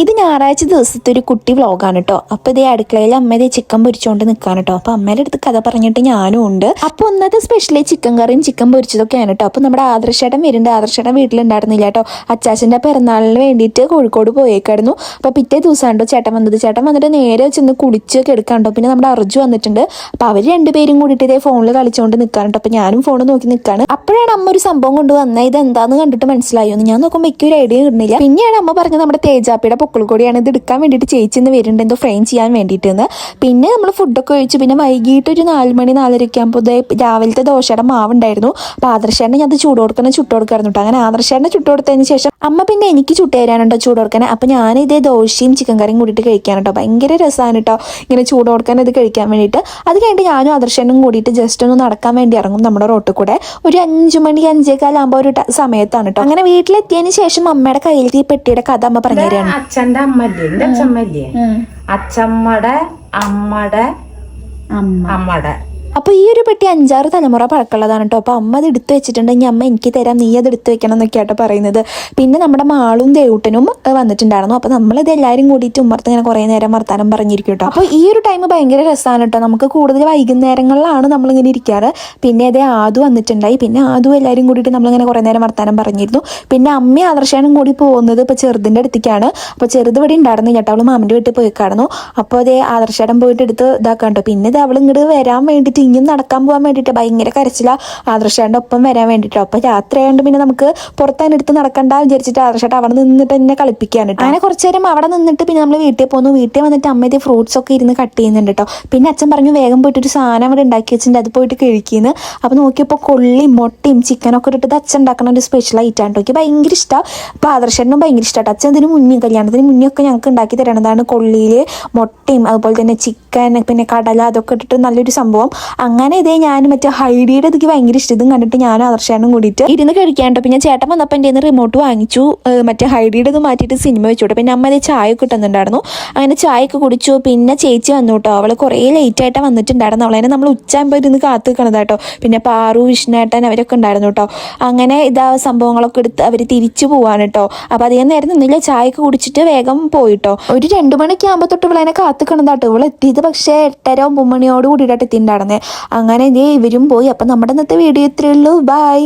ഇത് ഞായറാഴ്ച ദിവസത്തെ ഒരു കുട്ടി വ്ളോഗാണ് കേട്ടോ. അപ്പോൾ ഇതേ അടുക്കളയിൽ അമ്മ ചിക്കൻ പൊരിച്ചുകൊണ്ട് നിൽക്കാണ് കേട്ടോ. അപ്പോൾ അമ്മയുടെ അടുത്ത് കഥ പറഞ്ഞിട്ട് ഞാനും ഉണ്ട്. അപ്പോൾ ഒന്നത്തെ സ്പെഷ്യലി ചിക്കൻ കറിയും ചിക്കൻ പൊരിച്ചതൊക്കെയാണ് കേട്ടോ. അപ്പോൾ നമ്മുടെ ആദർശേട്ടൻ വരുന്നുണ്ട്. ആദർശേട്ടൻ വീട്ടിലുണ്ടായിരുന്നില്ല കേട്ടോ. അച്ചാച്ചൻ്റെ പിറന്നാളിന് വേണ്ടിയിട്ട് കോഴിക്കോട് പോയേക്കായിരുന്നു. അപ്പോൾ പിറ്റേ ദിവസമാണ് കേട്ടോ ചേട്ടൻ വന്നത്. ചേട്ടൻ വന്നിട്ട് നേരെ ചെന്ന് കുളിച്ച് കിടക്കാണ്ടോ. പിന്നെ നമ്മുടെ അർജു വന്നിട്ടുണ്ട്. അപ്പോൾ അവർ രണ്ടുപേരും കൂടിയിട്ട് ഇതേ ഫോണിൽ കളിച്ചുകൊണ്ട് നിൽക്കാണ് കേട്ടോ. അപ്പോൾ ഞാനും ഫോൺ നോക്കി നിൽക്കാണ്. അപ്പോഴാണ് അമ്മ ഒരു സംഭവം കൊണ്ടുവന്നത്. ഇത് എന്താണെന്ന് കണ്ടിട്ട് മനസ്സിലായോ എന്ന് ഞാൻ നോക്കുമ്പോൾ എനിക്ക് ഒരു ഐഡിയ കിട്ടുന്നില്ല. പിന്നെയാണ് അമ്മ പറഞ്ഞത് നമ്മുടെ തേജാപ്പിയുടെ പൊക്കിൾക്കൊടിയാണ്. ഇത് എടുക്കാൻ വേണ്ടിയിട്ട് ചേച്ചിന്ന് വരുന്നുണ്ട്, എന്തോ ഫ്രെയിം ചെയ്യാൻ വേണ്ടിയിട്ടെന്ന്. പിന്നെ നമ്മൾ ഫുഡൊക്കെ കഴിച്ചു. പിന്നെ വൈകിട്ട് ഒരു 4 മണി 4:30 ആകുമ്പോൾ രാവിലത്തെ ദോശയുടെ മാവുണ്ടായിരുന്നു. അപ്പോൾ ആദർശേട്ടനെ ഞാൻ അത് ചൂട് കൊടുക്കായിരുന്നു കേട്ടോ. അങ്ങനെ ആദർശേട്ടനെ ചുട്ട് കൊടുത്തതിന് ശേഷം അമ്മ പിന്നെ എനിക്ക് ചുട്ട് തരാനുണ്ടോ ചൂട് കൊടുക്കാൻ. അപ്പോൾ ഞാൻ ഇതേ ദോശയും ചിക്കൻ കറിയും കൂടിയിട്ട് കഴിക്കാൻ കേട്ടോ. ഭയങ്കര രസമാണ് കേട്ടോ ഇങ്ങനെ ചൂട് കൊടുക്കാൻ ഇത് കഴിക്കാൻ വേണ്ടിയിട്ട്. അത് കഴിഞ്ഞിട്ട് ഞാനും ആദർശേട്ടനും കൂടിയിട്ട് ജസ്റ്റ് ഒന്ന് നടക്കാൻ വേണ്ടി ഇറങ്ങും നമ്മുടെ റോട്ടിൽ കൂടെ. ഒരു 5 മണി 5:15 ആകുമ്പോൾ ഒരു സമയത്താണ് കേട്ടോ. അങ്ങനെ വീട്ടിലെത്തിയതിന് ശേഷം അമ്മയുടെ കയ്യിൽ ഈ പെട്ടിയുടെ കഥ അമ്മ പറഞ്ഞു തരാണ്. അച്ഛന്റെ അമ്മല്ലേ, എന്റെ അച്ഛമ്മല്ലേ, അച്ഛമ്മടെ അമ്മടെ അമ്മടെ. അപ്പോൾ ഈ ഒരു പെട്ടി 5-6 തലമുറ പഴക്കമുള്ളതാണ് കേട്ടോ. അപ്പോൾ അമ്മ അത് എടുത്ത് വെച്ചിട്ടുണ്ടെങ്കിൽ അമ്മ എനിക്ക് തരാം, നീ അത് എടുത്ത് വെക്കണം എന്നൊക്കെയാട്ടോ പറയുന്നത്. പിന്നെ നമ്മുടെ മാളും ദേവൂട്ടനും വന്നിട്ടുണ്ടായിരുന്നു. അപ്പോൾ നമ്മളിത് എല്ലാവരും കൂടിയിട്ട് ഉമ്മർത്ത് ഇങ്ങനെ കുറേ നേരം വർത്താനം പറഞ്ഞിരിക്കും കേട്ടോ. അപ്പോൾ ഈ ഒരു ടൈം ഭയങ്കര രസമാണ് കേട്ടോ. നമുക്ക് കൂടുതൽ വൈകുന്നേരങ്ങളിലാണ് നമ്മളിങ്ങനെ ഇരിക്കാറ്. പിന്നെ അതേ ആദു വന്നിട്ടുണ്ടായി. പിന്നെ ആദു എല്ലാവരും കൂടിയിട്ട് നമ്മളിങ്ങനെ കുറേ നേരം വർത്താനം പറഞ്ഞിരുന്നു. പിന്നെ അമ്മയും ആദർശാനും കൂടി പോകുന്നത് ഇപ്പോൾ ചെറുതിൻ്റെ അടുത്തേക്കാണ്. അപ്പോൾ ചെറുത് ഇവിടെ ഉണ്ടായിരുന്നു കേട്ടോ. അവൾ മാമൻ്റെ വീട്ടിൽ പോയിക്കായിരുന്നു. അപ്പോൾ അതേ ആദർശേടം പോയിട്ട് എടുത്ത് ഇതാക്കാം കേട്ടോ. പിന്നെ ഇത് അവൾ ഇങ്ങോട്ട് വരാൻ വേണ്ടിയിട്ട് ഇനിയും നടക്കാൻ പോകാൻ വേണ്ടിയിട്ട് ഭയങ്കര കരച്ചില ആദർശേട്ടൻ്റെ ഒപ്പം വരാൻ വേണ്ടിയിട്ടോ. അപ്പോൾ രാത്രി ആയതുകൊണ്ട് പിന്നെ നമുക്ക് പുറത്തതിനടുത്ത് നടക്കണ്ട വിചാരിച്ചിട്ട് ആദർശേട്ടൻ അവിടെ നിന്നിട്ട് എന്നെ കളിപ്പിക്കാൻ കേട്ടോ. അങ്ങനെ കുറച്ച് നേരം അവിടെ നിന്നിട്ട് പിന്നെ നമ്മൾ വീട്ടിൽ പോന്നു. വീട്ടിൽ വന്നിട്ട് അമ്മ ഇത് ഫ്രൂട്ട്സ് ഒക്കെ ഇരുന്ന് കട്ട് ചെയ്യുന്നുണ്ട് കേട്ടോ. പിന്നെ അച്ഛൻ പറഞ്ഞു വേഗം പോയിട്ട് ഒരു സാധനം അവിടെ ഉണ്ടാക്കി വെച്ചിട്ടുണ്ട്, അത് പോയിട്ട് കഴിക്കുന്നു. അപ്പോൾ നോക്കിയപ്പോൾ കൊള്ളിയും മുട്ടയും ചിക്കനൊക്കെ ഇട്ടിട്ട് അച്ഛൻ ഉണ്ടാക്കുന്ന ഒരു സ്പെഷ്യൽ ഐറ്റം ആണ്. എനിക്ക് ഭയങ്കര ഇഷ്ടമാണ്. അപ്പോൾ ആദർശേട്ടനും ഭയങ്കര ഇഷ്ടമാണ്. അച്ഛൻ ഇതിന് മുന്നേ കല്യാണത്തിന് മുന്നേ ഒക്കെ ഞങ്ങൾക്ക് ഉണ്ടാക്കി തരണതാണ് കൊള്ളിയിൽ മുട്ടയും അതുപോലെ തന്നെ ചിക്കൻ പിന്നെ കടല അതൊക്കെ ഇട്ടിട്ട് നല്ലൊരു സംഭവം. അങ്ങനെ ഇതേ ഞാൻ മറ്റേ ഹൈഡിയുടെ ഇതൊക്കെ ഭയങ്കര ഇഷ്ടം. ഇതും കണ്ടിട്ട് ഞാനും ആദർശാനും കൂടിയിട്ട് ഇരുന്ന് കഴിക്കാണ്ടോ. പിന്നെ ചേട്ടൻ വന്നപ്പോൾ എൻ്റെ റിമോട്ട് വാങ്ങിച്ചു. മറ്റേ ഹൈഡിയുടെ ഇത് മാറ്റിയിട്ട് സിനിമ വെച്ചോട്ടെ. പിന്നെ അമ്മ ചായ കിട്ടുന്നുണ്ടായിരുന്നു. അങ്ങനെ ചായയൊക്കെ കുടിച്ചു. പിന്നെ ചേച്ചി വന്നു കേട്ടോ. അവൾ കുറേ ലേറ്റായിട്ടാണ് വന്നിട്ടുണ്ടായിരുന്നു. അവളെ നമ്മൾ ഉച്ചയാകുമ്പോൾ ഇരുന്ന് കാത്തു നിൽക്കണതാട്ടോ. പിന്നെ പാറു വിഷ്ണേട്ടൻ അവരൊക്കെ ഉണ്ടായിരുന്നു കേട്ടോ. അങ്ങനെ ഇതാ സംഭവങ്ങളൊക്കെ എടുത്ത് അവർ തിരിച്ചു പോവാണ് കേട്ടോ. അപ്പോൾ അധികം നേരം നിന്നില്ല, ചായയൊക്കെ കുടിച്ചിട്ട് വേഗം പോയിട്ടോ. ഒരു 2 മണിക്ക് ആകുമ്പോൾ തൊട്ട് ഇവളെന്നെ കാത്തു നിൽക്കണതാട്ടോ. ഇവൾ എത്തിയത് പക്ഷേ 8:30 9 മണിയോട് കൂടിയിട്ടാണ് എത്തിയിട്ടുണ്ടായിരുന്നത്. അങ്ങനെ ഇതേ ഇവരും പോയി. അപ്പം നമ്മുടെ ഇന്നത്തെ വീഡിയോ ഇത്രയേ ഉള്ളൂ. ബൈ.